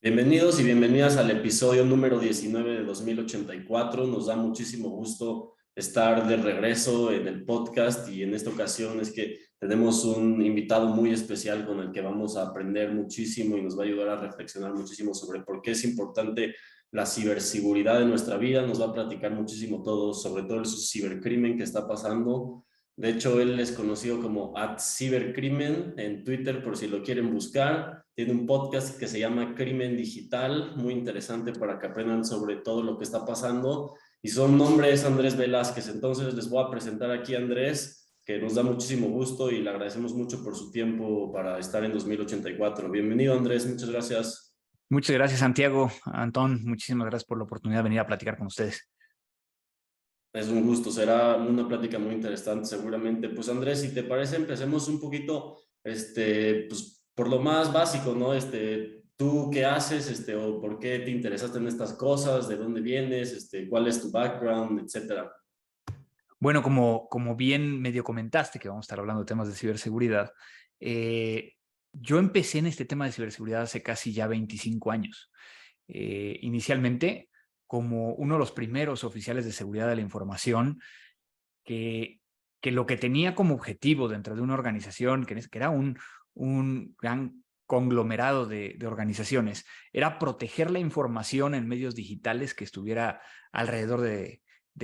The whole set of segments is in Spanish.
Bienvenidos y bienvenidas al episodio número 19 de 2084. Nos da muchísimo gusto estar de regreso en el podcast y en esta ocasión es que tenemos un invitado muy especial con el que vamos a aprender muchísimo y nos va a ayudar a reflexionar muchísimo sobre por qué es importante la ciberseguridad en nuestra vida. Nos va a platicar muchísimo todo sobre todo el cibercrimen que está pasando. De hecho, él es conocido como @cibercrimen en Twitter por si lo quieren buscar. Tiene un podcast que se llama Crimen Digital, muy interesante para que aprendan sobre todo lo que está pasando. Y su nombre es Andrés Velázquez. Entonces les voy a presentar aquí a Andrés, que nos da muchísimo gusto y le agradecemos mucho por su tiempo para estar en 2084. Bienvenido, Andrés, muchas gracias. Muchas gracias, Santiago. Antón, muchísimas gracias por la oportunidad de venir a platicar con ustedes. Es un gusto, será una plática muy interesante seguramente. Pues Andrés, si te parece, empecemos un poquito, pues por lo más básico, ¿no? ¿Tú qué haces, o por qué te interesaste en estas cosas, de dónde vienes, cuál es tu background, etcétera? Bueno, como bien medio comentaste que vamos a estar hablando de temas de ciberseguridad, eh, yo empecé en este tema de ciberseguridad hace casi ya 25 años. Inicialmente, como uno de los primeros oficiales de seguridad de la información, que, que lo que tenía como objetivo dentro de una organización, que era un gran conglomerado de organizaciones, era proteger la información en medios digitales que estuviera alrededor de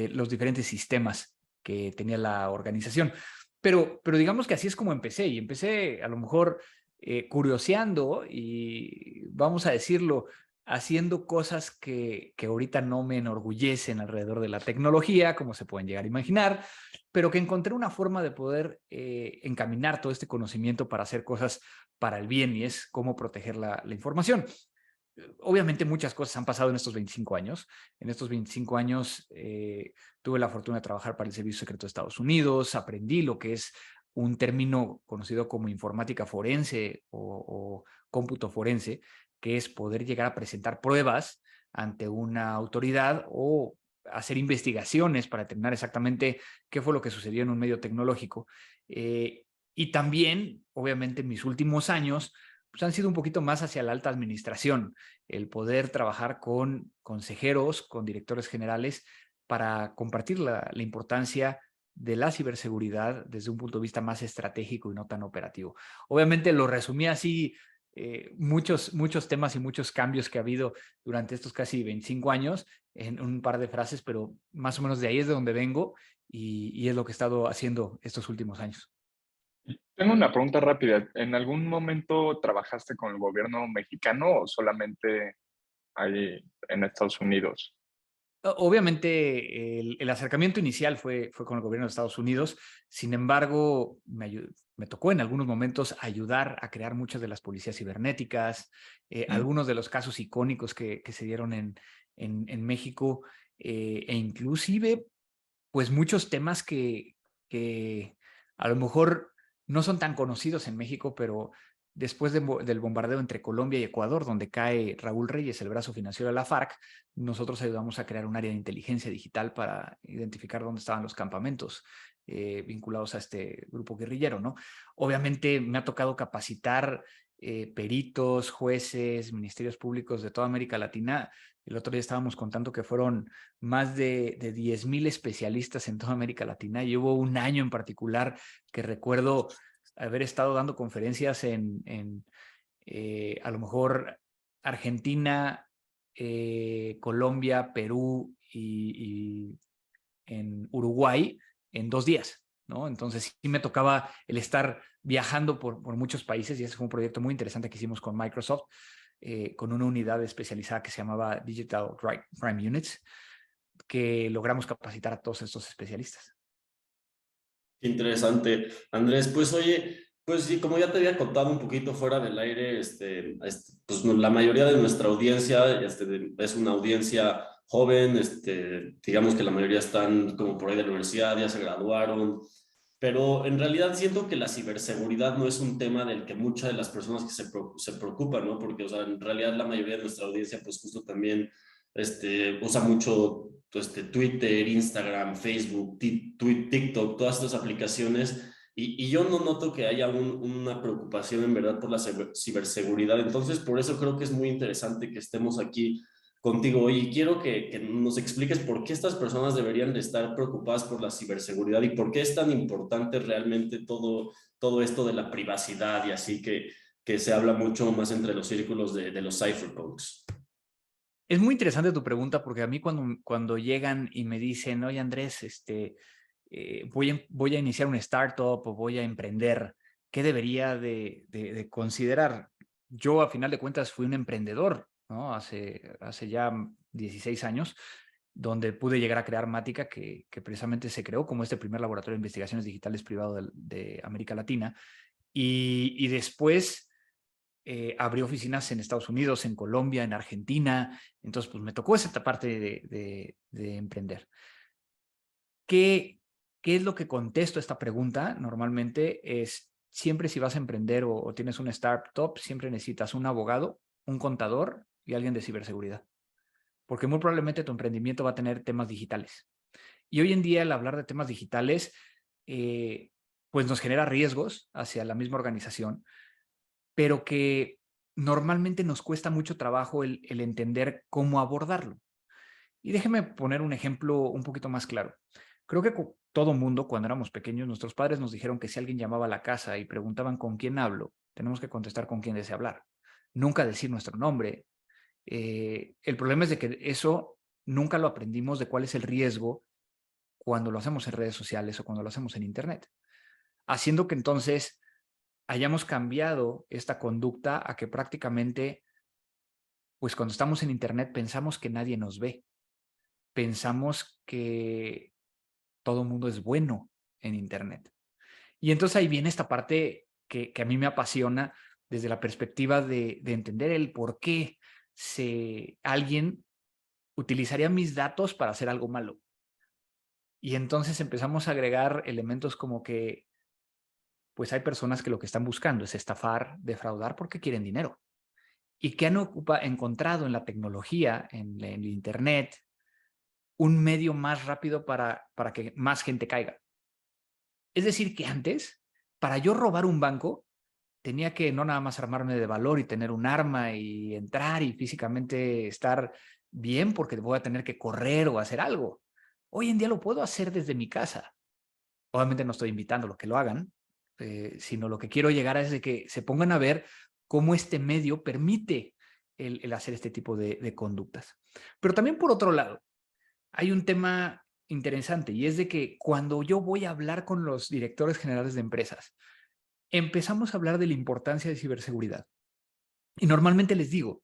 los diferentes sistemas que tenía la organización. Pero digamos que así es como empecé, y empecé a lo mejor curioseando y, vamos a decirlo, haciendo cosas que ahorita no me enorgullecen alrededor de la tecnología, como se pueden llegar a imaginar, pero que encontré una forma de poder encaminar todo este conocimiento para hacer cosas para el bien, y es cómo proteger la información. Obviamente muchas cosas han pasado en estos 25 años. En estos 25 años tuve la fortuna de trabajar para el Servicio Secreto de Estados Unidos, aprendí lo que es un término conocido como informática forense o cómputo forense, que es poder llegar a presentar pruebas ante una autoridad o hacer investigaciones para determinar exactamente qué fue lo que sucedió en un medio tecnológico. Y también, obviamente, en mis últimos años pues han sido un poquito más hacia la alta administración, el poder trabajar con consejeros, con directores generales, para compartir la importancia de la ciberseguridad desde un punto de vista más estratégico y no tan operativo. Obviamente lo resumí así, muchos temas y muchos cambios que ha habido durante estos casi 25 años en un par de frases, pero más o menos de ahí es de donde vengo, y es lo que he estado haciendo estos últimos años. Tengo una pregunta rápida. ¿En algún momento trabajaste con el gobierno mexicano o solamente ahí en Estados Unidos? Obviamente, el acercamiento inicial fue con el gobierno de Estados Unidos. Sin embargo, me tocó en algunos momentos ayudar a crear muchas de las policías cibernéticas, Mm. algunos de los casos icónicos que se dieron en México, e inclusive, pues muchos temas que a lo mejor no son tan conocidos en México, pero después del bombardeo entre Colombia y Ecuador, donde cae Raúl Reyes, el brazo financiero de la FARC, nosotros ayudamos a crear un área de inteligencia digital para identificar dónde estaban los campamentos vinculados a este grupo guerrillero, ¿no? Obviamente me ha tocado capacitar peritos, jueces, ministerios públicos de toda América Latina. El otro día estábamos contando que fueron más de 10,000 especialistas en toda América Latina, y hubo un año en particular que recuerdo haber estado dando conferencias en a lo mejor Argentina, Colombia, Perú y en Uruguay en 2 días, ¿no? Entonces sí me tocaba el estar viajando por muchos países, y ese fue un proyecto muy interesante que hicimos con Microsoft, con una unidad especializada que se llamaba Digital Crime Units, que logramos capacitar a todos estos especialistas. Qué interesante, Andrés. Pues oye, pues sí, como ya te había contado un poquito fuera del aire, pues la mayoría de nuestra audiencia, es una audiencia joven, digamos que la mayoría están como por ahí de la universidad, ya se graduaron, pero en realidad siento que la ciberseguridad no es un tema del que muchas de las personas que se preocupan, ¿no? Porque, o sea, en realidad la mayoría de nuestra audiencia, pues justo también, usa mucho, Twitter, Instagram, Facebook, TikTok, todas estas aplicaciones. y yo no noto que haya una preocupación en verdad por la ciberseguridad. Entonces, por eso creo que es muy interesante que estemos aquí contigo hoy y quiero que nos expliques por qué estas personas deberían de estar preocupadas por la ciberseguridad y por qué es tan importante realmente todo esto de la privacidad y así que se habla mucho más entre los círculos de los cypherpunks. Es muy interesante tu pregunta porque a mí cuando llegan y me dicen, oye Andrés, voy a iniciar un startup o voy a emprender, ¿qué debería de considerar? Yo a final de cuentas fui un emprendedor, ¿no? Hace ya 16 años, donde pude llegar a crear Mática, que precisamente se creó como este primer laboratorio de investigaciones digitales privado de América Latina. Y después abrió oficinas en Estados Unidos, en Colombia, en Argentina. Entonces, pues me tocó esa parte de emprender. ¿Qué es lo que contesto a esta pregunta? Normalmente es, siempre si vas a emprender o tienes una startup, siempre necesitas un abogado, un contador y alguien de ciberseguridad. Porque muy probablemente tu emprendimiento va a tener temas digitales. Y hoy en día, al hablar de temas digitales, pues nos genera riesgos hacia la misma organización, pero que normalmente nos cuesta mucho trabajo el entender cómo abordarlo. Y déjeme poner un ejemplo un poquito más claro. Creo que todo mundo, cuando éramos pequeños, nuestros padres nos dijeron que si alguien llamaba a la casa y preguntaban con quién hablo, tenemos que contestar con quién desea hablar. Nunca decir nuestro nombre. El problema es de que eso nunca lo aprendimos de cuál es el riesgo cuando lo hacemos en redes sociales o cuando lo hacemos en Internet. Haciendo que entonces hayamos cambiado esta conducta a que prácticamente, pues cuando estamos en Internet pensamos que nadie nos ve. Pensamos que todo el mundo es bueno en Internet. Y entonces ahí viene esta parte que a mí me apasiona desde la perspectiva de entender el por qué alguien utilizaría mis datos para hacer algo malo. Y entonces empezamos a agregar elementos como que, pues hay personas que lo que están buscando es estafar, defraudar porque quieren dinero. Y que han encontrado en la tecnología, en el Internet, un medio más rápido para que más gente caiga. Es decir, que antes, para yo robar un banco, tenía que no nada más armarme de valor y tener un arma y entrar y físicamente estar bien porque voy a tener que correr o hacer algo. Hoy en día lo puedo hacer desde mi casa. Obviamente no estoy invitando a los que lo hagan, sino lo que quiero llegar es de que se pongan a ver cómo este medio permite el hacer este tipo de conductas. Pero también por otro lado, hay un tema interesante y es de que cuando yo voy a hablar con los directores generales de empresas, empezamos a hablar de la importancia de ciberseguridad. Y normalmente les digo,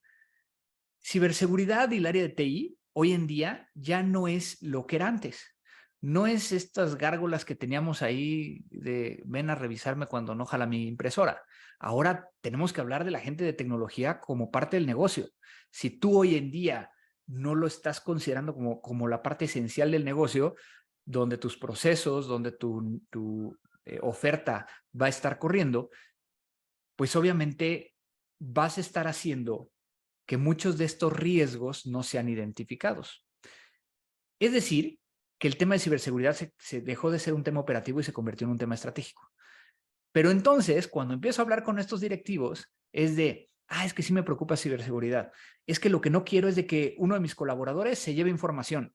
ciberseguridad y el área de TI hoy en día ya no es lo que era antes. No es estas gárgolas que teníamos ahí de ven a revisarme cuando no jala mi impresora. Ahora tenemos que hablar de la gente de tecnología como parte del negocio. Si tú hoy en día no lo estás considerando como la parte esencial del negocio, donde tus procesos, donde tu oferta va a estar corriendo, pues obviamente vas a estar haciendo que muchos de estos riesgos no sean identificados. Es decir, que el tema de ciberseguridad se dejó de ser un tema operativo y se convirtió en un tema estratégico. Pero entonces, cuando empiezo a hablar con estos directivos, es de, es que sí me preocupa ciberseguridad. Es que lo que no quiero es de que uno de mis colaboradores se lleve información.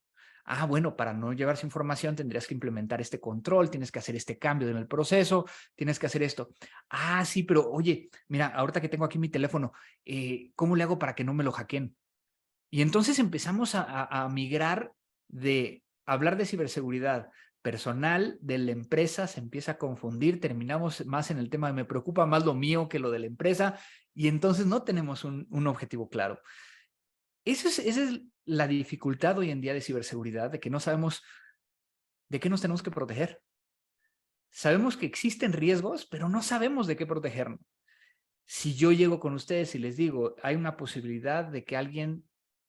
Bueno, para no llevarse información tendrías que implementar este control, tienes que hacer este cambio en el proceso, tienes que hacer esto. Sí, pero oye, mira, ahorita que tengo aquí mi teléfono, ¿cómo le hago para que no me lo hackeen? Y entonces empezamos a migrar de hablar de ciberseguridad personal de la empresa, se empieza a confundir, terminamos más en el tema de me preocupa más lo mío que lo de la empresa y entonces no tenemos un objetivo claro. Esa es la dificultad hoy en día de ciberseguridad, de que no sabemos de qué nos tenemos que proteger. Sabemos que existen riesgos, pero no sabemos de qué protegernos. Si yo llego con ustedes y les digo, hay una posibilidad de que alguien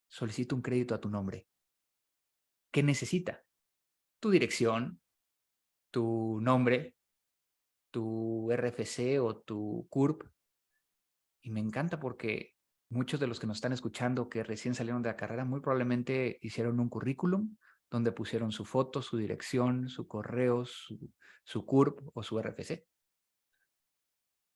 solicite un crédito a tu nombre, ¿qué necesita? Tu dirección, tu nombre, tu RFC o tu CURP. Y me encanta porque muchos de los que nos están escuchando que recién salieron de la carrera muy probablemente hicieron un currículum, donde pusieron su foto, su dirección, su correo, su CURP o su RFC.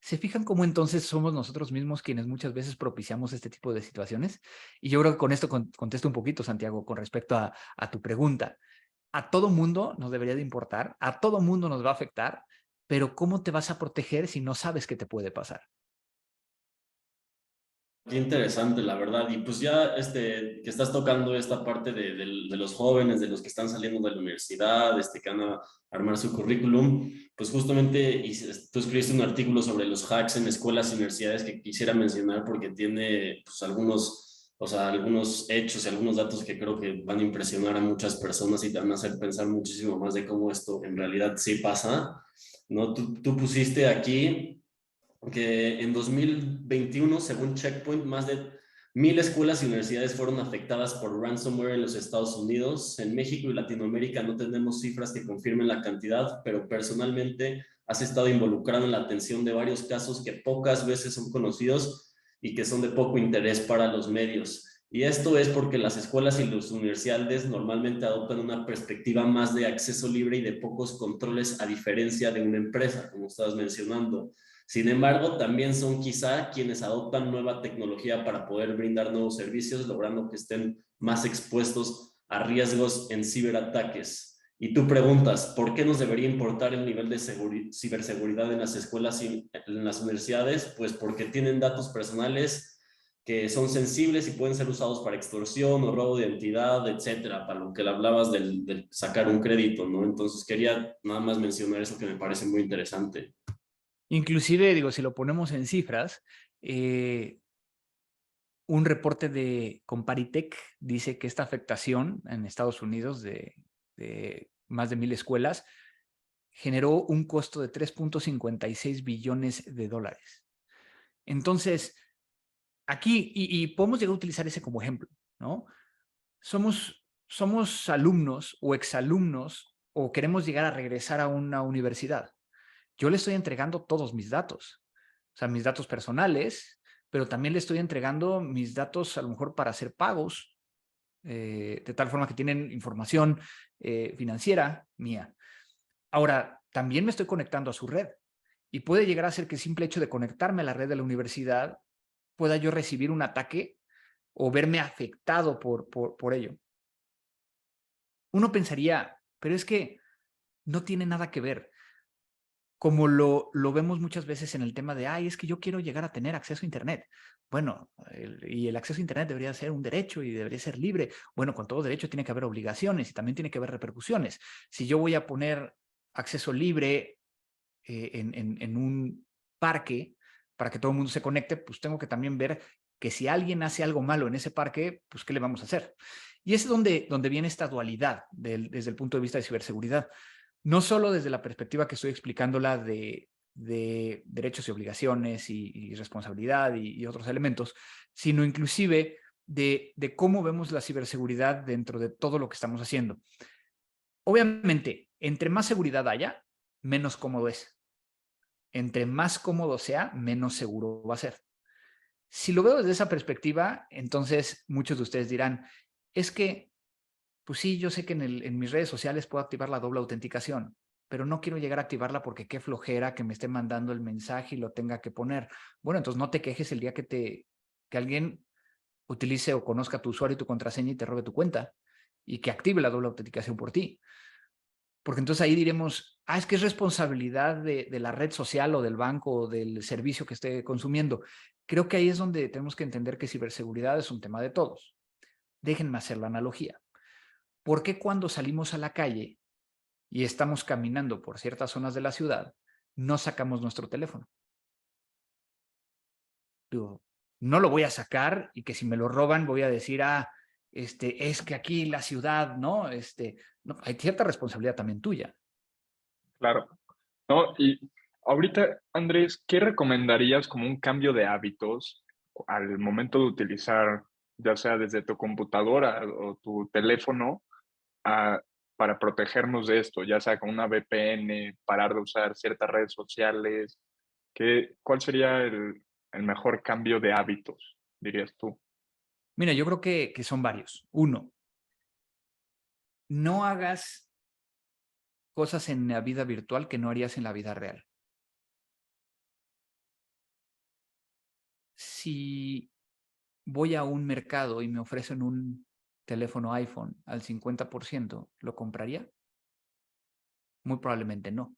¿Se fijan cómo entonces somos nosotros mismos quienes muchas veces propiciamos este tipo de situaciones? Y yo creo que con esto contesto un poquito, Santiago, con respecto a tu pregunta. A todo mundo nos debería de importar, a todo mundo nos va a afectar, pero ¿cómo te vas a proteger si no sabes qué te puede pasar? Qué interesante, la verdad. Y pues ya que estás tocando esta parte de los jóvenes, de los que están saliendo de la universidad, que van a armar su currículum, pues justamente tú escribiste un artículo sobre los hacks en escuelas y universidades que quisiera mencionar porque tiene pues algunos, o sea, algunos hechos y algunos datos que creo que van a impresionar a muchas personas y te van a hacer pensar muchísimo más de cómo esto en realidad sí pasa, ¿no? Tú pusiste aquí que en 2021, según Checkpoint, más de 1,000 escuelas y universidades fueron afectadas por ransomware en los Estados Unidos. En México y Latinoamérica no tenemos cifras que confirmen la cantidad, pero personalmente has estado involucrado en la atención de varios casos que pocas veces son conocidos y que son de poco interés para los medios. Y esto es porque las escuelas y las universidades normalmente adoptan una perspectiva más de acceso libre y de pocos controles, a diferencia de una empresa, como estabas mencionando. Sin embargo, también son quizá quienes adoptan nueva tecnología para poder brindar nuevos servicios, logrando que estén más expuestos a riesgos en ciberataques. Y tú preguntas, ¿por qué nos debería importar el nivel de ciberseguridad en las escuelas y en las universidades? Pues porque tienen datos personales que son sensibles y pueden ser usados para extorsión o robo de identidad, etcétera, para lo que le hablabas del sacar un crédito, ¿no? Entonces quería nada más mencionar eso que me parece muy interesante. Inclusive, digo, si lo ponemos en cifras, un reporte de Comparitech dice que esta afectación en Estados Unidos de más de 1,000 escuelas generó un costo de 3.56 billones de dólares. Entonces, aquí, y podemos llegar a utilizar ese como ejemplo, ¿no? Somos alumnos o exalumnos o queremos llegar a regresar a una universidad. Yo le estoy entregando todos mis datos, o sea, mis datos personales, pero también le estoy entregando mis datos a lo mejor para hacer pagos, de tal forma que tienen información financiera mía. Ahora, también me estoy conectando a su red y puede llegar a ser que el simple hecho de conectarme a la red de la universidad pueda yo recibir un ataque o verme afectado por ello. Uno pensaría, pero es que no tiene nada que ver. Como lo vemos muchas veces en el tema de, ay, es que yo quiero llegar a tener acceso a Internet. Bueno, y el acceso a Internet debería ser un derecho y debería ser libre. Bueno, con todo derecho tiene que haber obligaciones y también tiene que haber repercusiones. Si yo voy a poner acceso libre en un parque para que todo el mundo se conecte, pues tengo que también ver que si alguien hace algo malo en ese parque, pues ¿qué le vamos a hacer? Y es donde viene esta dualidad desde el punto de vista de ciberseguridad. No solo desde la perspectiva que estoy explicándola de derechos y obligaciones y responsabilidad y otros elementos, sino inclusive de cómo vemos la ciberseguridad dentro de todo lo que estamos haciendo. Obviamente, entre más seguridad haya, menos cómodo es. Entre más cómodo sea, menos seguro va a ser. Si lo veo desde esa perspectiva, entonces muchos de ustedes dirán, es que pues sí, yo sé que en mis redes sociales puedo activar la doble autenticación, pero no quiero llegar a activarla porque qué flojera que me esté mandando el mensaje y lo tenga que poner. Bueno, entonces no te quejes el día que alguien utilice o conozca tu usuario y tu contraseña y te robe tu cuenta y que active la doble autenticación por ti. Porque entonces ahí diremos, es que es responsabilidad de la red social o del banco o del servicio que esté consumiendo. Creo que ahí es donde tenemos que entender que ciberseguridad es un tema de todos. Déjenme hacer la analogía. ¿Por qué cuando salimos a la calle y estamos caminando por ciertas zonas de la ciudad, no sacamos nuestro teléfono? Digo, no lo voy a sacar y que si me lo roban voy a decir, es que aquí la ciudad, ¿no? No, hay cierta responsabilidad también tuya. Claro. No, y ahorita, Andrés, ¿qué recomendarías como un cambio de hábitos al momento de utilizar, ya sea desde tu computadora o tu teléfono, a- para protegernos de esto, ya sea con una VPN, parar de usar ciertas redes sociales? ¿Cuál sería el mejor cambio de hábitos, dirías tú? Mira, yo creo que son varios. Uno, no hagas cosas en la vida virtual que no harías en la vida real. Si voy a un mercado y me ofrecen un teléfono iPhone al 50%, ¿lo compraría? Muy probablemente no.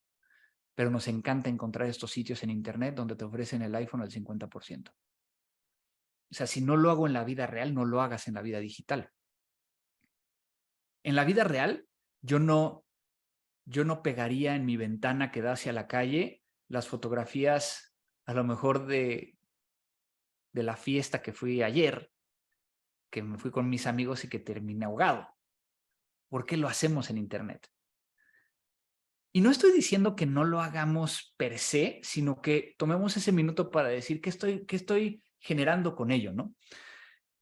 Pero nos encanta encontrar estos sitios en internet donde te ofrecen el iPhone al 50%. O sea, si no lo hago en la vida real, no lo hagas en la vida digital. En la vida real, yo no pegaría en mi ventana que da hacia la calle las fotografías, a lo mejor de la fiesta que fui ayer, que me fui con mis amigos y que terminé ahogado. ¿Por qué lo hacemos en internet? Y no estoy diciendo que no lo hagamos per se, sino que tomemos ese minuto para decir qué estoy generando con ello, ¿no?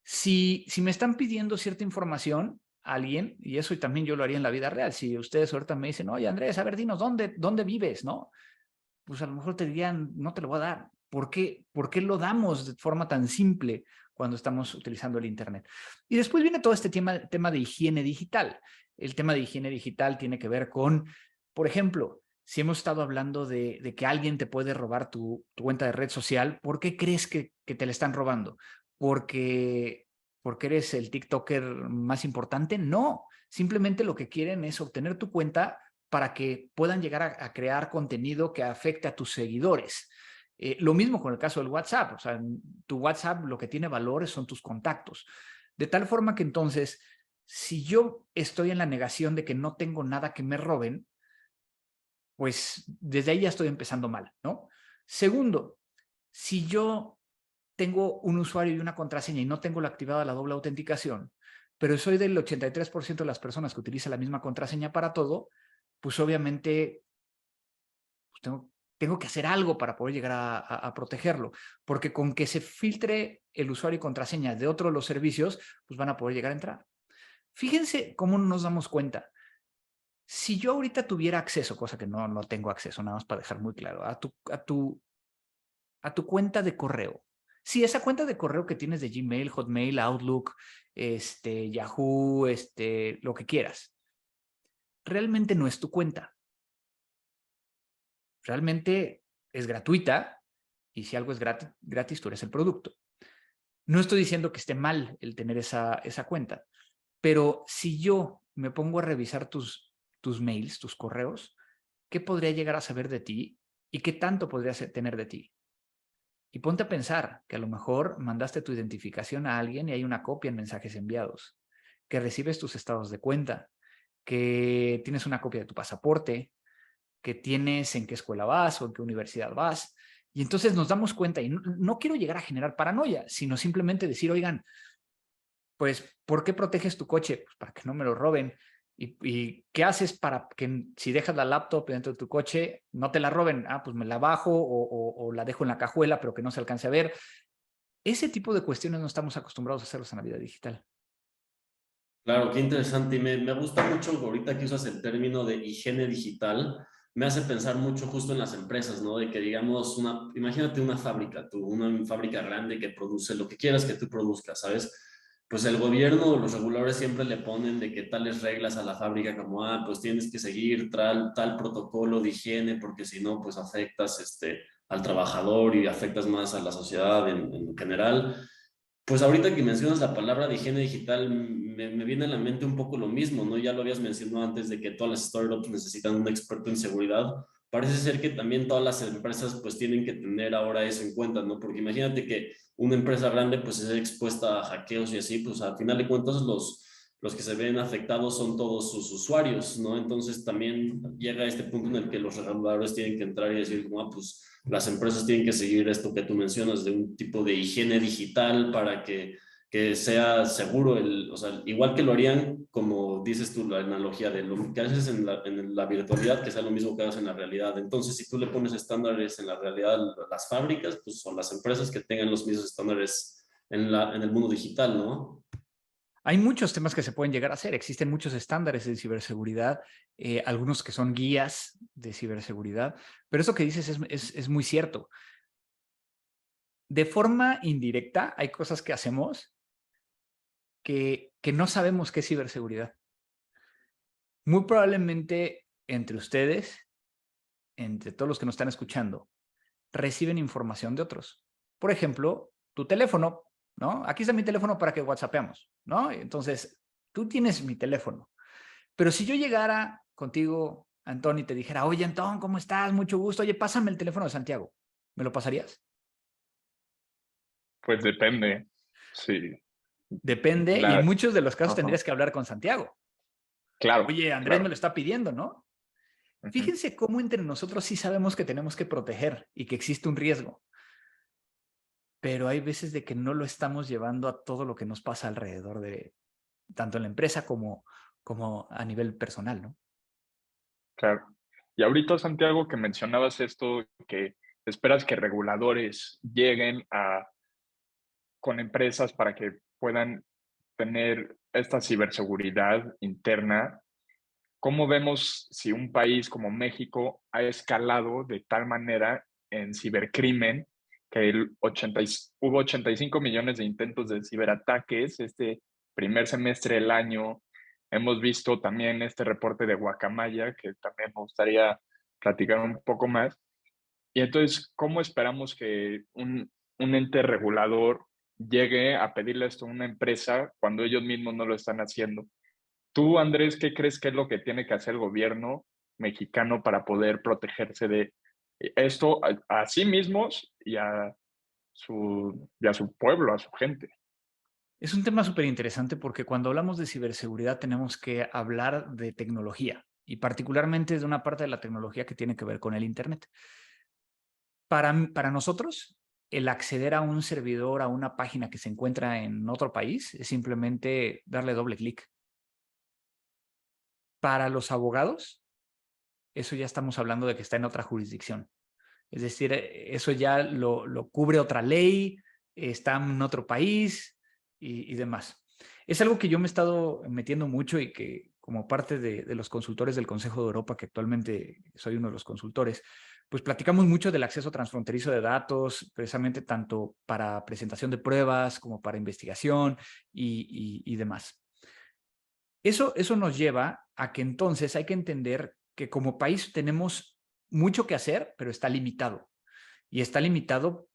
Si me están pidiendo cierta información, alguien, y eso también yo lo haría en la vida real, si ustedes ahorita me dicen, oye Andrés, a ver, dinos, ¿dónde vives? ¿No? Pues a lo mejor te dirían, no te lo voy a dar. ¿Por qué lo damos de forma tan simple cuando estamos utilizando el internet? Y después viene todo este tema de higiene digital. El tema de higiene digital tiene que ver con, por ejemplo, si hemos estado hablando de que alguien te puede robar tu cuenta de red social, ¿por qué crees que te la están robando? ¿Porque eres el TikToker más importante? No, simplemente lo que quieren es obtener tu cuenta para que puedan llegar a crear contenido que afecte a tus seguidores. Lo mismo con el caso del WhatsApp. O sea, tu WhatsApp lo que tiene valores son tus contactos. De tal forma que entonces, si yo estoy en la negación de que no tengo nada que me roben, pues desde ahí ya estoy empezando mal, ¿no? Segundo, si yo tengo un usuario y una contraseña y no tengo activada la doble autenticación, pero soy del 83% de las personas que utiliza la misma contraseña para todo, pues obviamente pues tengo que hacer algo para poder llegar a protegerlo, porque con que se filtre el usuario y contraseña de otro de los servicios, pues van a poder llegar a entrar. Fíjense cómo nos damos cuenta. Si yo ahorita tuviera acceso, cosa que no tengo acceso, nada más para dejar muy claro, a tu cuenta de correo. Sí, esa cuenta de correo que tienes de Gmail, Hotmail, Outlook, Yahoo, lo que quieras, realmente no es tu cuenta. Realmente es gratuita y si algo es gratis, tú eres el producto. No estoy diciendo que esté mal el tener esa cuenta, pero si yo me pongo a revisar tus mails, tus correos, ¿qué podría llegar a saber de ti y qué tanto podría tener de ti? Y ponte a pensar que a lo mejor mandaste tu identificación a alguien y hay una copia en mensajes enviados, que recibes tus estados de cuenta, que tienes una copia de tu pasaporte, que tienes en qué escuela vas o en qué universidad vas. Y entonces nos damos cuenta, y no quiero llegar a generar paranoia, sino simplemente decir, oigan, pues, ¿por qué proteges tu coche? Pues para que no me lo roben. ¿Y qué haces para que si dejas la laptop dentro de tu coche, no te la roben? Ah, pues me la bajo o la dejo en la cajuela, pero que no se alcance a ver. Ese tipo de cuestiones no estamos acostumbrados a hacerlos en la vida digital. Claro, qué interesante. Y me gusta mucho ahorita que usas el término de higiene digital. Me hace pensar mucho justo en las empresas, ¿no? De que digamos, imagínate una fábrica, una fábrica grande que produce lo que quieras que tú produzcas, ¿sabes? Pues el gobierno o los reguladores siempre le ponen de que tales reglas a la fábrica como, pues tienes que seguir tal protocolo de higiene porque si no, pues afectas al trabajador y afectas más a la sociedad en general. Pues ahorita que mencionas la palabra de higiene digital, me viene a la mente un poco lo mismo, ¿no? Ya lo habías mencionado antes de que todas las startups necesitan un experto en seguridad. Parece ser que también todas las empresas pues tienen que tener ahora eso en cuenta, ¿no? Porque imagínate que una empresa grande pues es expuesta a hackeos y así, pues al final de cuentas los que se ven afectados son todos sus usuarios, ¿no? Entonces también llega este punto en el que los reguladores tienen que entrar y decir como, pues las empresas tienen que seguir esto que tú mencionas de un tipo de higiene digital para que sea seguro, o sea, igual que lo harían, como dices tú, la analogía de lo que haces en la virtualidad, que sea lo mismo que haces en la realidad. Entonces, si tú le pones estándares en la realidad a las fábricas, pues son las empresas que tengan los mismos estándares en el mundo digital, ¿no? Hay muchos temas que se pueden llegar a hacer. Existen muchos estándares de ciberseguridad, algunos que son guías de ciberseguridad, pero eso que dices es muy cierto. De forma indirecta, hay cosas que hacemos que no sabemos qué es ciberseguridad. muy probablemente entre ustedes, entre todos los que nos están escuchando, reciben información de otros. Por ejemplo, tu teléfono, ¿no? Aquí está mi teléfono para que WhatsAppemos, ¿no? Entonces, tú tienes mi teléfono. Pero si yo llegara contigo, Antón, y te dijera, oye, Antón, ¿cómo estás? Mucho gusto. Oye, pásame el teléfono de Santiago. ¿Me lo pasarías? Pues depende, sí. Depende, y en La, muchos de los casos ajá, tendrías que hablar con Santiago. claro, Oye, Andrés me claro. lo está pidiendo, ¿no? Ujú. Fíjense cómo entre nosotros sí sabemos que tenemos que proteger y que existe un riesgo, pero hay veces de que no lo estamos llevando a todo lo que nos pasa alrededor de, tanto en la empresa como a nivel personal, ¿no? Claro. Y ahorita, Santiago, que mencionabas esto, que esperas que reguladores lleguen con empresas para que puedan tener esta ciberseguridad interna. ¿Cómo vemos si un país como México ha escalado de tal manera en cibercrimen que hubo 85 millones de intentos de ciberataques este primer semestre del año? Hemos visto también este reporte de Guacamaya, que también me gustaría platicar un poco más. Y entonces, ¿cómo esperamos que un ente regulador llegue a pedirle esto a una empresa cuando ellos mismos no lo están haciendo? Tú, Andrés, ¿qué crees que es lo que tiene que hacer el gobierno mexicano para poder protegerse de esto a sí mismos y a su pueblo, a su gente? Es un tema súper interesante porque cuando hablamos de ciberseguridad tenemos que hablar de tecnología y particularmente de una parte de la tecnología que tiene que ver con el Internet. Para nosotros, el acceder a un servidor, a una página que se encuentra en otro país, es simplemente darle doble clic. Para los abogados, eso ya estamos hablando de que está en otra jurisdicción. Es decir, eso ya lo cubre otra ley, está en otro país y demás. Es algo que yo me he estado metiendo mucho y que como parte de los consultores del Consejo de Europa, que actualmente soy uno de los consultores, pues platicamos mucho del acceso transfronterizo de datos, precisamente tanto para presentación de pruebas como para investigación y demás. Eso nos lleva a que entonces hay que entender que como país tenemos mucho que hacer, pero está limitado. Y está limitado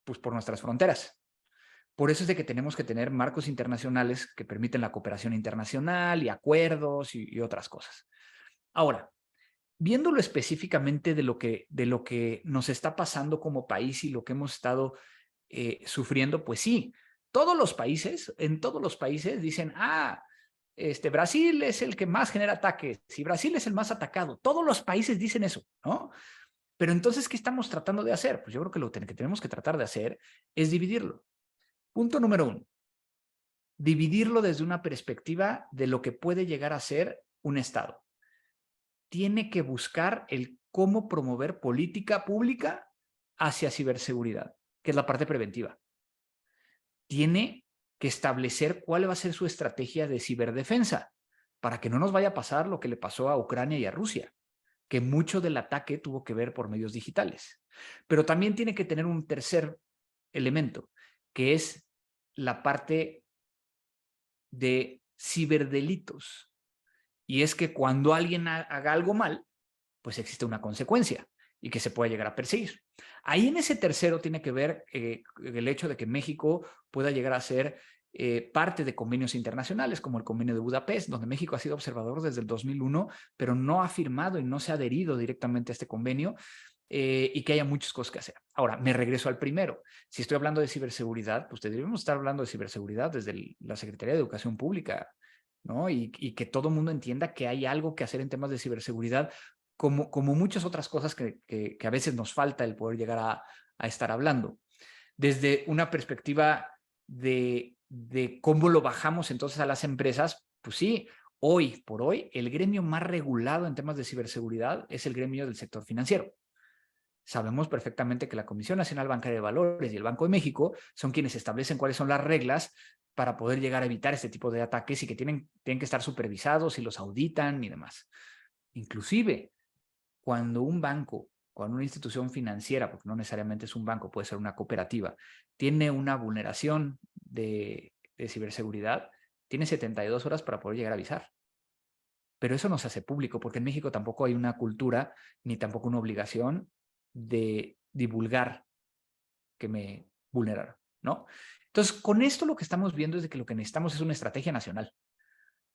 pues, por nuestras fronteras. Por eso es de que tenemos que tener marcos internacionales que permiten la cooperación internacional y acuerdos y otras cosas. Ahora, viéndolo específicamente de lo que nos está pasando como país y lo que hemos estado sufriendo, pues sí, en todos los países dicen, Brasil es el que más genera ataques y Brasil es el más atacado. Todos los países dicen eso, ¿no? Pero entonces, ¿qué estamos tratando de hacer? Pues yo creo que lo que tenemos que tratar de hacer es dividirlo. Punto número 1, dividirlo desde una perspectiva de lo que puede llegar a ser un Estado. Tiene que buscar el cómo promover política pública hacia ciberseguridad, que es la parte preventiva. Tiene que establecer cuál va a ser su estrategia de ciberdefensa para que no nos vaya a pasar lo que le pasó a Ucrania y a Rusia, que mucho del ataque tuvo que ver por medios digitales. Pero también tiene que tener un tercer elemento, que es la parte de ciberdelitos. Y es que cuando alguien haga algo mal, pues existe una consecuencia y que se puede llegar a perseguir. Ahí en ese tercero tiene que ver el hecho de que México pueda llegar a ser parte de convenios internacionales, como el convenio de Budapest, donde México ha sido observador desde el 2001, pero no ha firmado y no se ha adherido directamente a este convenio, y que haya muchas cosas que hacer. Ahora, me regreso al primero. Si estoy hablando de ciberseguridad, pues debemos estar hablando de ciberseguridad desde la Secretaría de Educación Pública, ¿no? Y que todo el mundo entienda que hay algo que hacer en temas de ciberseguridad, como muchas otras cosas que a veces nos falta el poder llegar a estar hablando. Desde una perspectiva de cómo lo bajamos entonces a las empresas, pues sí, hoy por hoy el gremio más regulado en temas de ciberseguridad es el gremio del sector financiero. Sabemos perfectamente que la Comisión Nacional Bancaria de Valores y el Banco de México son quienes establecen cuáles son las reglas para poder llegar a evitar este tipo de ataques y que tienen que estar supervisados y los auditan y demás. Inclusive, cuando un banco, cuando una institución financiera, porque no necesariamente es un banco, puede ser una cooperativa, tiene una vulneración de ciberseguridad, tiene 72 horas para poder llegar a avisar. pero eso no se hace público, porque en México tampoco hay una cultura ni tampoco una obligación de divulgar que me vulneraron, ¿no? Entonces, con esto lo que estamos viendo es de que lo que necesitamos es una estrategia nacional.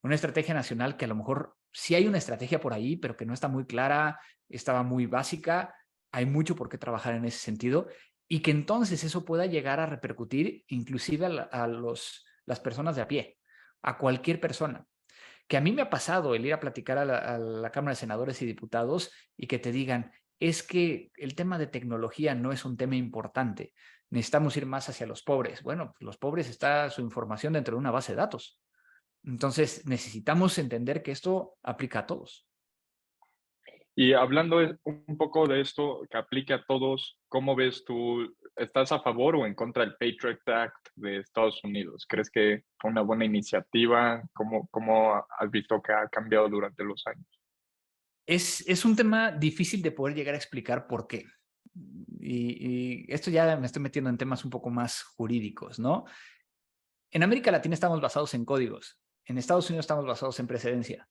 Una estrategia nacional que a lo mejor sí hay una estrategia por ahí, pero que no está muy clara, estaba muy básica, hay mucho por qué trabajar en ese sentido y que entonces eso pueda llegar a repercutir inclusive las personas de a pie, a cualquier persona. Que a mí me ha pasado el ir a platicar a la Cámara de Senadores y Diputados y que te digan, es que el tema de tecnología no es un tema importante, necesitamos ir más hacia los pobres. Bueno, pues los pobres está su información dentro de una base de datos. Entonces, necesitamos entender que esto aplica a todos. Y hablando un poco de esto que aplica a todos, ¿cómo ves tú? ¿Estás a favor o en contra del Patriot Act de Estados Unidos? ¿Crees que fue una buena iniciativa? ¿Cómo has visto que ha cambiado durante los años? Es un tema difícil de poder llegar a explicar por qué. Y esto ya me estoy metiendo en temas un poco más jurídicos, ¿no? En América Latina estamos basados en códigos. En Estados Unidos estamos basados en precedencia.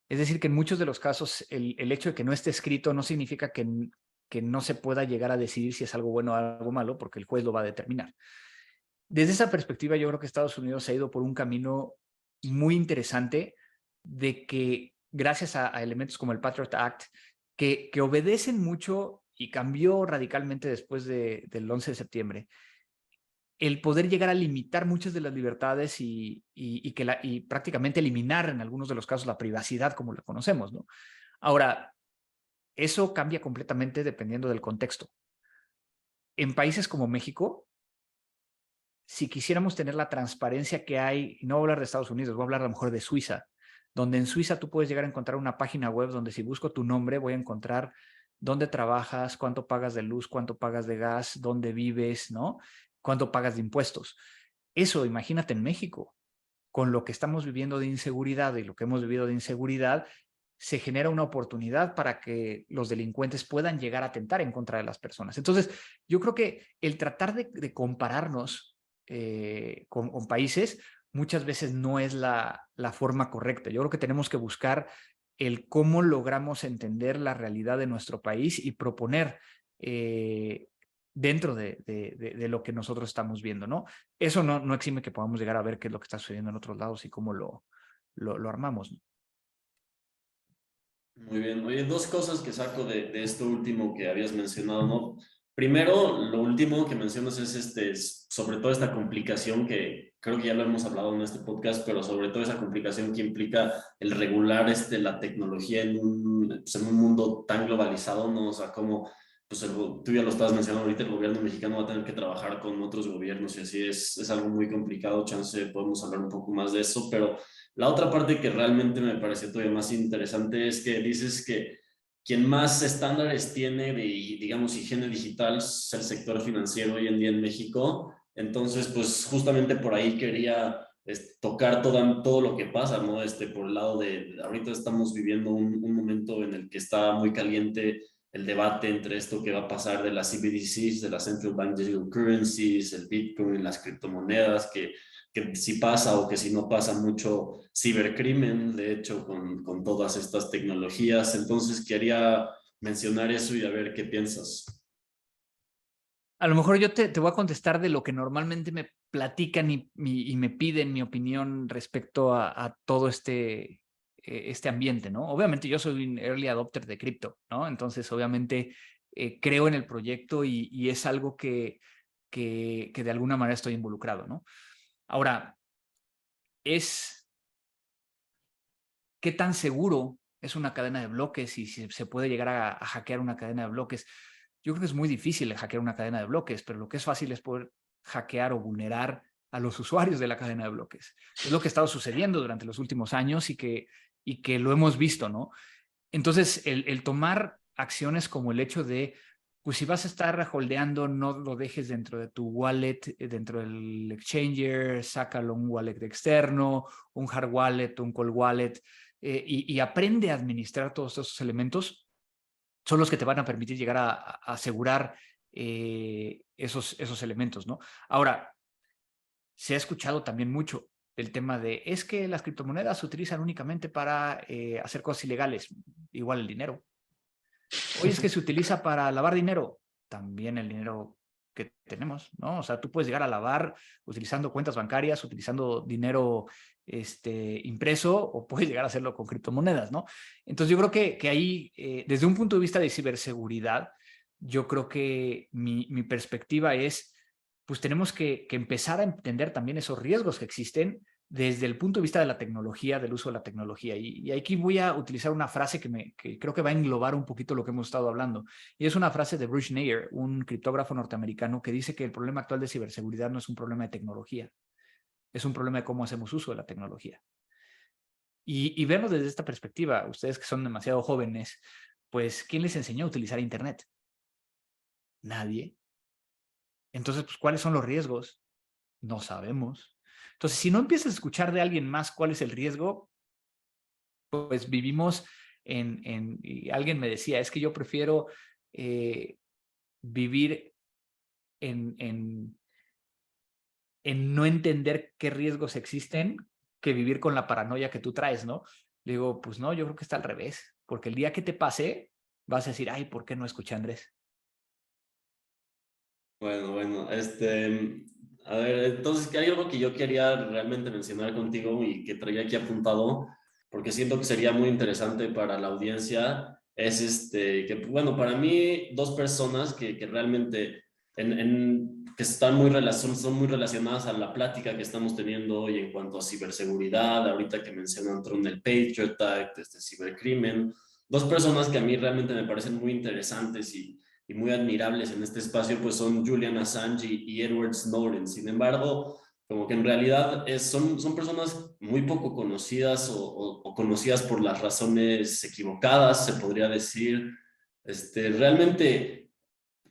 Es decir, que en muchos de los casos el hecho de que no esté escrito no significa que no se pueda llegar a decidir si es algo bueno o algo malo, porque el juez lo va a determinar. Desde esa perspectiva, yo creo que Estados Unidos se ha ido por un camino muy interesante de que gracias a elementos como el Patriot Act, que obedecen mucho y cambió radicalmente después del 11 de septiembre, el poder llegar a limitar muchas de las libertades y prácticamente eliminar en algunos de los casos la privacidad como la conocemos, ¿no? Ahora, eso cambia completamente dependiendo del contexto. En países como México, si quisiéramos tener la transparencia que hay, y no voy a hablar de Estados Unidos, voy a hablar a lo mejor de Suiza, donde en Suiza tú puedes llegar a encontrar una página web donde si busco tu nombre voy a encontrar dónde trabajas, cuánto pagas de luz, cuánto pagas de gas, dónde vives, ¿no? Cuánto pagas de impuestos. Eso, imagínate en México, con lo que estamos viviendo de inseguridad y lo que hemos vivido de inseguridad, se genera una oportunidad para que los delincuentes puedan llegar a atentar en contra de las personas. Entonces, yo creo que el tratar de compararnos con países muchas veces no es la forma correcta. Yo creo que tenemos que buscar el cómo logramos entender la realidad de nuestro país y proponer dentro de lo que nosotros estamos viendo, ¿no? Eso no exime que podamos llegar a ver qué es lo que está sucediendo en otros lados y cómo lo armamos, ¿no? Muy bien. Oye, dos cosas que saco de esto último que habías mencionado, ¿no? Primero, lo último que mencionas es sobre todo esta complicación que creo que ya lo hemos hablado en este podcast, pero sobre todo esa complicación que implica el regular la tecnología pues en un mundo tan globalizado, ¿no? O sea, como pues tú ya lo estabas mencionando ahorita, el gobierno mexicano va a tener que trabajar con otros gobiernos y así es algo muy complicado. Chance podemos hablar un poco más de eso, pero la otra parte que realmente me pareció todavía más interesante es que dices que quien más estándares tiene de, digamos, higiene digital es el sector financiero hoy en día en México. Entonces, pues justamente por ahí quería tocar todo lo que pasa, ¿no? Por el lado ahorita estamos viviendo un momento en el que está muy caliente el debate entre esto que va a pasar de las CBDCs, de las Central Bank Digital Currencies, el Bitcoin, las criptomonedas, que si pasa o que si no pasa mucho cibercrimen, de hecho, con todas estas tecnologías. Entonces quería mencionar eso y a ver qué piensas. A lo mejor yo te voy a contestar de lo que normalmente me platican y me piden mi opinión respecto a todo este ambiente, ¿no? Obviamente yo soy un early adopter de cripto, ¿no? Entonces, obviamente, creo en el proyecto y es algo que de alguna manera estoy involucrado, ¿no? Ahora, ¿qué tan seguro es una cadena de bloques y si se puede llegar a hackear una cadena de bloques? Yo creo que es muy difícil hackear una cadena de bloques, pero lo que es fácil es poder hackear o vulnerar a los usuarios de la cadena de bloques. Es lo que ha estado sucediendo durante los últimos años y que lo hemos visto, ¿no? Entonces, el tomar acciones como el hecho de, pues si vas a estar holdeando, no lo dejes dentro de tu wallet, dentro del exchanger, sácalo un wallet externo, un hard wallet, un cold wallet, y aprende a administrar todos esos elementos, son los que te van a permitir llegar a asegurar esos elementos, ¿no? Ahora, se ha escuchado también mucho, del tema de, es que las criptomonedas se utilizan únicamente para hacer cosas ilegales, igual el dinero. Oye, es que se utiliza para lavar dinero, también el dinero que tenemos, ¿no? O sea, tú puedes llegar a lavar utilizando cuentas bancarias, utilizando dinero impreso, o puedes llegar a hacerlo con criptomonedas, ¿no? Entonces yo creo que ahí, desde un punto de vista de ciberseguridad, yo creo que mi perspectiva es, pues tenemos que empezar a entender también esos riesgos que existen desde el punto de vista de la tecnología, del uso de la tecnología. Y aquí voy a utilizar una frase que creo que va a englobar un poquito lo que hemos estado hablando. Y es una frase de Bruce Schneier, un criptógrafo norteamericano, que dice que el problema actual de ciberseguridad no es un problema de tecnología, es un problema de cómo hacemos uso de la tecnología. Y verlo desde esta perspectiva, ustedes que son demasiado jóvenes, pues, ¿quién les enseñó a utilizar Internet? Nadie. Entonces, pues, ¿cuáles son los riesgos? No sabemos. Entonces, si no empiezas a escuchar de alguien más cuál es el riesgo, pues vivimos y alguien me decía, es que yo prefiero vivir en no entender qué riesgos existen que vivir con la paranoia que tú traes, ¿no? Le digo, pues no, yo creo que está al revés, porque el día que te pase, vas a decir, ay, ¿por qué no escuché a Andrés? Bueno, a ver, entonces que hay algo que yo quería realmente mencionar contigo y que traía aquí apuntado, porque siento que sería muy interesante para la audiencia, es que, bueno, para mí, dos personas que realmente que están son muy relacionadas a la plática que estamos teniendo hoy en cuanto a ciberseguridad, ahorita que mencionan Tron el Patriot Act, cibercrimen, dos personas que a mí realmente me parecen muy interesantes y muy admirables en este espacio, pues son Julian Assange y Edward Snowden. Sin embargo, como que en realidad son personas muy poco conocidas o conocidas por las razones equivocadas, se podría decir. Realmente,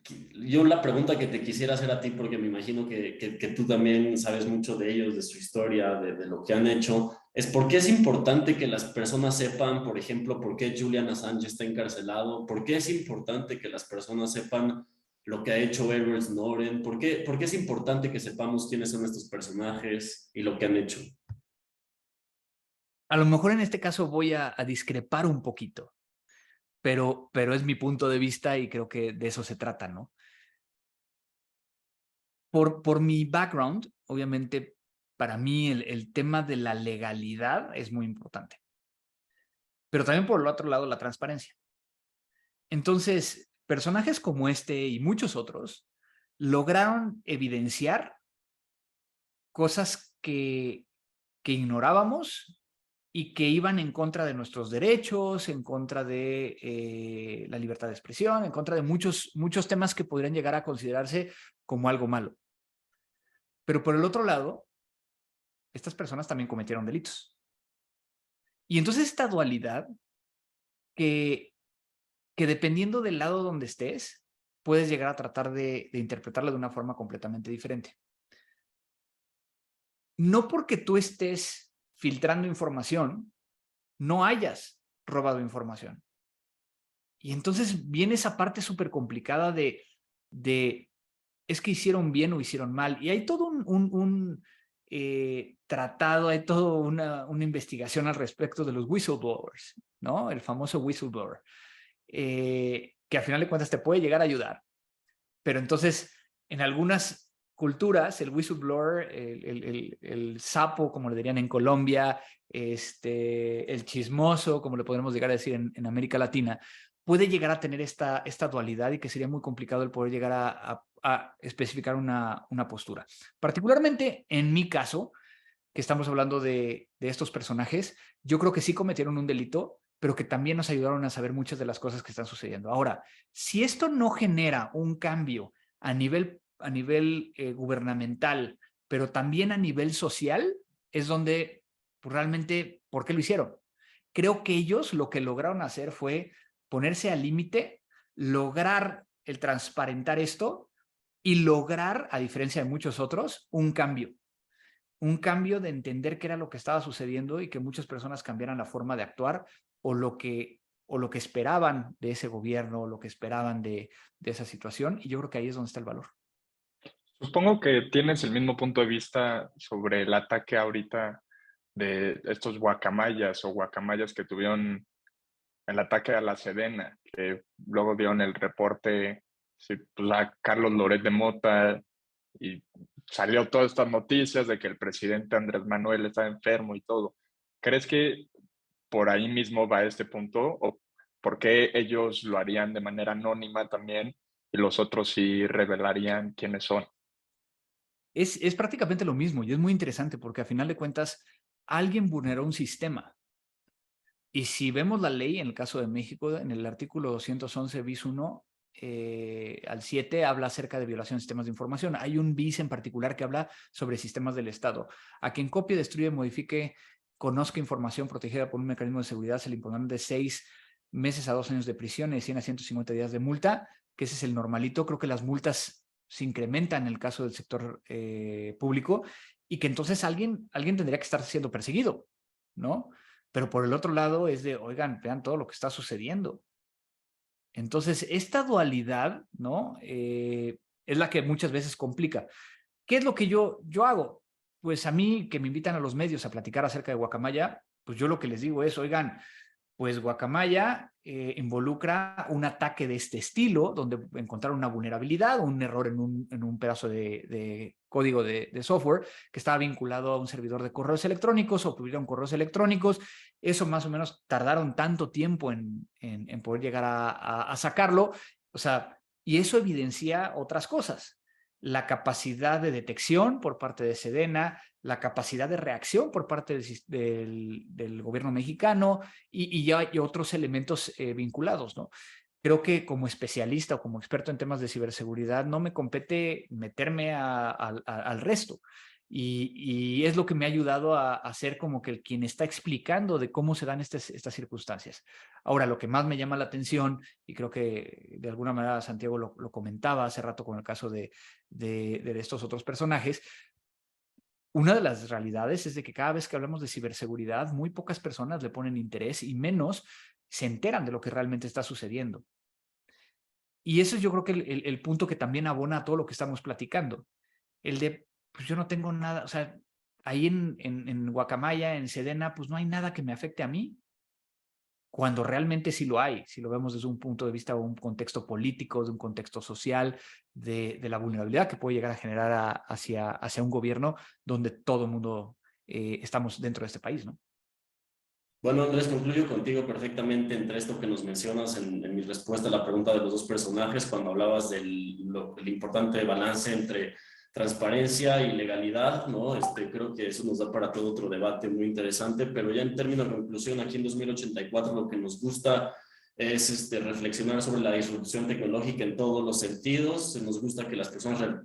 yo la pregunta que te quisiera hacer a ti, porque me imagino que tú también sabes mucho de ellos, de su historia, de lo que han hecho, es por qué es importante que las personas sepan, por ejemplo, por qué Julian Assange está encarcelado, por qué es importante que las personas sepan lo que ha hecho Edward Snowden, por qué es importante que sepamos quiénes son estos personajes y lo que han hecho. A lo mejor en este caso voy a discrepar un poquito, pero es mi punto de vista y creo que de eso se trata, ¿no? Por mi background, obviamente, para mí el tema de la legalidad es muy importante, pero también por el otro lado la transparencia. Entonces, personajes como este y muchos otros lograron evidenciar cosas que ignorábamos y que iban en contra de nuestros derechos, en contra de la libertad de expresión, en contra de muchos temas que podrían llegar a considerarse como algo malo. Pero por el otro lado, estas personas también cometieron delitos. Y entonces esta dualidad que dependiendo del lado donde estés, puedes llegar a tratar de interpretarla de una forma completamente diferente. No porque tú estés filtrando información, no hayas robado información. Y entonces viene esa parte súper complicada de es que hicieron bien o hicieron mal. Y hay todo un tratado, hay toda una investigación al respecto de los whistleblowers, ¿no? El famoso whistleblower, que al final de cuentas te puede llegar a ayudar. Pero entonces, en algunas culturas, el whistleblower, el sapo, como le dirían en Colombia, el chismoso, como le podemos llegar a decir en América Latina, puede llegar a tener esta dualidad y que sería muy complicado el poder llegar a especificar una postura. Particularmente en mi caso, que estamos hablando de estos personajes, yo creo que sí cometieron un delito, pero que también nos ayudaron a saber muchas de las cosas que están sucediendo. Ahora, si esto no genera un cambio a nivel gubernamental, pero también a nivel social, es donde pues, realmente, ¿por qué lo hicieron? Creo que ellos lo que lograron hacer fue ponerse al límite, lograr el transparentar esto y lograr, a diferencia de muchos otros, un cambio de entender qué era lo que estaba sucediendo y que muchas personas cambiaran la forma de actuar o lo que esperaban de ese gobierno, o lo que esperaban de esa situación. Y yo creo que ahí es donde está el valor. Supongo que tienes el mismo punto de vista sobre el ataque ahorita de estos guacamayas o guacamayas que tuvieron el ataque a la Sedena, que luego dieron el reporte, sí, pues, a Carlos Loret de Motta y salió todas estas noticias de que el presidente Andrés Manuel está enfermo y todo. ¿Crees que por ahí mismo va este punto? ¿O por qué ellos lo harían de manera anónima también y los otros sí revelarían quiénes son? Es prácticamente lo mismo y es muy interesante porque a final de cuentas alguien vulneró un sistema. Y si vemos la ley, en el caso de México, en el artículo 211 bis 1 al 7 habla acerca de violación de sistemas de información. Hay un bis en particular que habla sobre sistemas del Estado. A quien copie, destruye, modifique, conozca información protegida por un mecanismo de seguridad, se le impondrán de 6 meses a 2 años de prisión y de 100 a 150 días de multa, que ese es el normalito. Creo que las multas se incrementan en el caso del sector público y que entonces alguien tendría que estar siendo perseguido, ¿no? Pero por el otro lado es de, oigan, vean todo lo que está sucediendo. Entonces, esta dualidad, ¿no? Es la que muchas veces complica. ¿Qué es lo que yo hago? Pues a mí que me invitan a los medios a platicar acerca de Guacamaya, pues yo lo que les digo es, oigan, pues Guacamaya involucra un ataque de este estilo, donde encontraron una vulnerabilidad, un error en un pedazo de código de software que estaba vinculado a un servidor de correos electrónicos, obtuvieron correos electrónicos. Eso más o menos tardaron tanto tiempo en poder llegar a sacarlo. O sea, y eso evidencia otras cosas. La capacidad de detección por parte de Sedena, la capacidad de reacción por parte del gobierno mexicano y ya hay otros elementos vinculados, ¿no? Creo que como especialista o como experto en temas de ciberseguridad no me compete meterme al resto. Y es lo que me ha ayudado a ser como que quien está explicando de cómo se dan estas circunstancias. Ahora, lo que más me llama la atención, y creo que de alguna manera Santiago lo comentaba hace rato con el caso de estos otros personajes, una de las realidades es de que cada vez que hablamos de ciberseguridad, muy pocas personas le ponen interés y menos se enteran de lo que realmente está sucediendo. Y eso es yo creo que el punto que también abona a todo lo que estamos platicando. El de, pues yo no tengo nada, o sea, ahí en Guacamaya, en Sedena, pues no hay nada que me afecte a mí, cuando realmente sí lo hay, si lo vemos desde un punto de vista de un contexto político, de un contexto social, de la vulnerabilidad que puede llegar a generar hacia un gobierno donde todo el mundo estamos dentro de este país, ¿no? Bueno, Andrés, concluyo contigo perfectamente entre esto que nos mencionas en mi respuesta a la pregunta de los dos personajes, cuando hablabas del importante balance entre transparencia y legalidad, ¿no? Creo que eso nos da para todo otro debate muy interesante, pero ya en términos de conclusión, aquí en 2084 lo que nos gusta es reflexionar sobre la disrupción tecnológica en todos los sentidos. Nos gusta que las personas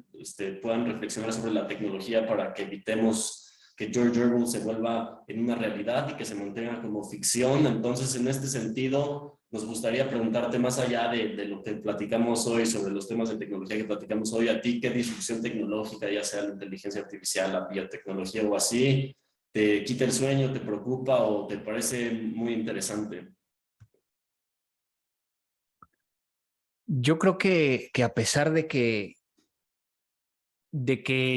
puedan reflexionar sobre la tecnología para que evitemos que George Orwell se vuelva en una realidad y que se mantenga como ficción. Entonces, en este sentido, nos gustaría preguntarte más allá de lo que platicamos hoy, sobre los temas de tecnología que platicamos hoy, a ti, ¿qué disrupción tecnológica, ya sea la inteligencia artificial, la biotecnología o así, te quita el sueño, te preocupa o te parece muy interesante? Yo creo que a pesar de que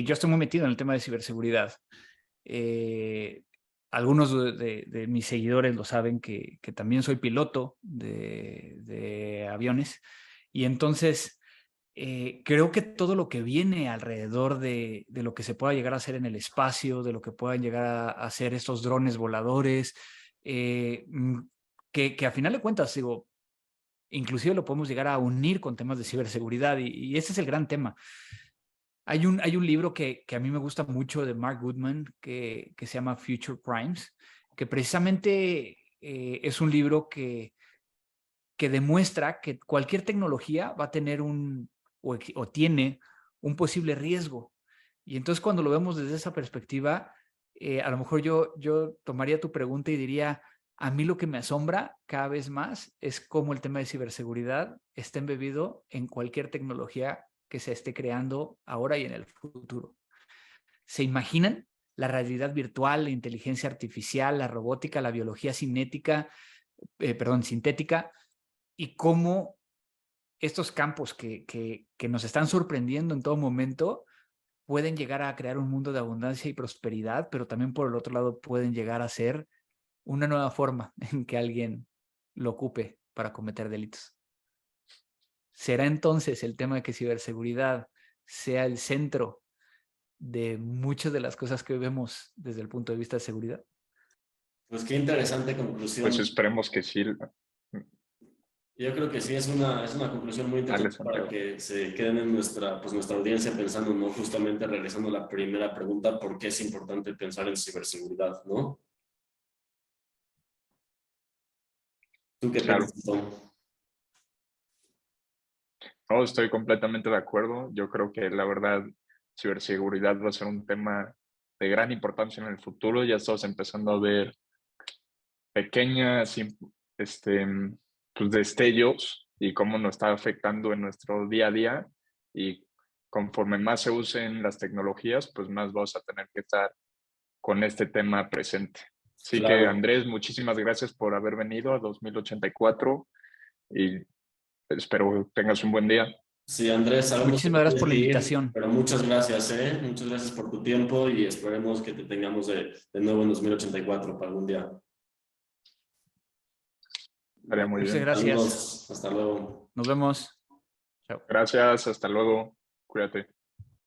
yo estoy muy metido en el tema de ciberseguridad, eh, algunos de mis seguidores lo saben que también soy piloto de aviones y entonces creo que todo lo que viene alrededor de lo que se pueda llegar a hacer en el espacio, de lo que puedan llegar a hacer estos drones voladores, que a final de cuentas, digo, inclusive lo podemos llegar a unir con temas de ciberseguridad y ese es el gran tema. Hay un libro que a mí me gusta mucho de Mark Goodman que se llama Future Crimes, que precisamente es un libro que demuestra que cualquier tecnología va a tener o tiene un posible riesgo. Y entonces cuando lo vemos desde esa perspectiva, a lo mejor yo tomaría tu pregunta y diría, a mí lo que me asombra cada vez más es cómo el tema de ciberseguridad está embebido en cualquier tecnología que se esté creando ahora y en el futuro. ¿Se imaginan la realidad virtual, la inteligencia artificial, la robótica, la biología sintética, y cómo estos campos que nos están sorprendiendo en todo momento pueden llegar a crear un mundo de abundancia y prosperidad, pero también por el otro lado pueden llegar a ser una nueva forma en que alguien lo ocupe para cometer delitos. ¿Será entonces el tema de que ciberseguridad sea el centro de muchas de las cosas que vemos desde el punto de vista de seguridad? Pues qué interesante conclusión. Pues esperemos que sí. Yo creo que sí, es una conclusión muy Dale, interesante para Santiago. que se queden en nuestra audiencia pensando, ¿no? Justamente regresando a la primera pregunta, ¿por qué es importante pensar en ciberseguridad, ¿no? ¿Tú qué Claro. piensas, Tom? No, estoy completamente de acuerdo. Yo creo que la verdad, ciberseguridad va a ser un tema de gran importancia en el futuro. Ya estamos empezando a ver pequeñas pues destellos y cómo nos está afectando en nuestro día a día. Y conforme más se usen las tecnologías, pues más vamos a tener que estar con este tema presente. Así que, Claro. Andrés, muchísimas gracias por haber venido a 2084 y espero tengas un buen día. Sí, Andrés, sabemos que Muchísimas gracias tienes por que la ir, invitación. pero muchas gracias, ¿eh? Muchas gracias por tu tiempo y esperemos que te tengamos de nuevo en 2084 para algún día. Estaría muy Muchas bien. gracias. Saludos, hasta luego. Nos vemos. Chao. Gracias, hasta luego. Cuídate.